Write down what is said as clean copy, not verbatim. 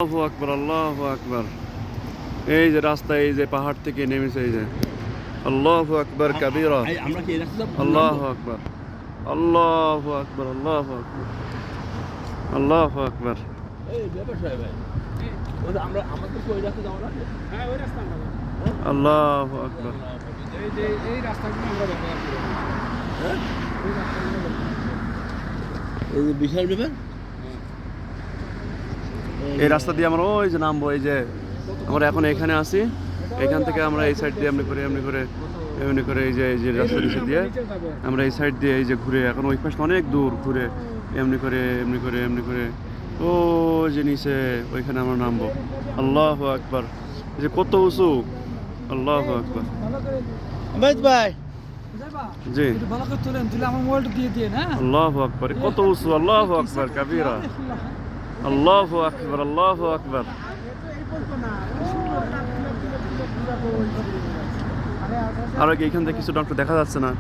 আল্লাহু আকবার, আল্লাহু আকবার। এই যে রাস্তা, এই যে পাহাড় থেকে নেমেছে, এই যে আল্লাহু আকবার কাবীরা। আমরা কি এই রাস্তা আল্লাহু আকবার, আল্লাহু আকবার, আল্লাহু আকবার, আল্লাহু আকবার। এই ব্যবসায় ভাই ওই যে আমাদের কি ওই রাস্তা যাওয়া লাগে? হ্যাঁ ওই রাস্তা আমরা যাবো। আল্লাহু আকবার। এই রাস্তাগুলো আমরা ব্যবহার করি। হ্যাঁ ওই রাস্তাগুলো ব্যবহার করি। এই যে বিশাল ব্যাপার এই রাস্তা দিয়ে আমরা ওই যে নামবো, এই যে আমরা এখন এখানে আছি, এখান থেকে আমরা এই সাইড দিয়ে এমনি করে এই যে রাস্তা নিচে দিয়ে নিচে যাবো। আমরা এই সাইড দিয়ে এই যে ঘুরে, এখন ওই পাশটা অনেক দূর ঘুরে এমনি করে ও যে নিচে ওইখানে আমরা নামবো। আল্লাহু আকবার। এই যে কত উঁচু! আল্লাহু আকবার। ভালো করে আবেদ ভাই যাবা? জি, একটু ভালো করে তুলেন, তুলে আমার মোবাইলটা দিয়ে দিয়ে না। আল্লাহু আকবার। কত উঁচু! আল্লাহু আকবার কাবীরা। আল্লাহু আকবার, আল্লাহু আকবার। আর কি এখান থেকে কিছু ডক্টর দেখা যাচ্ছে না।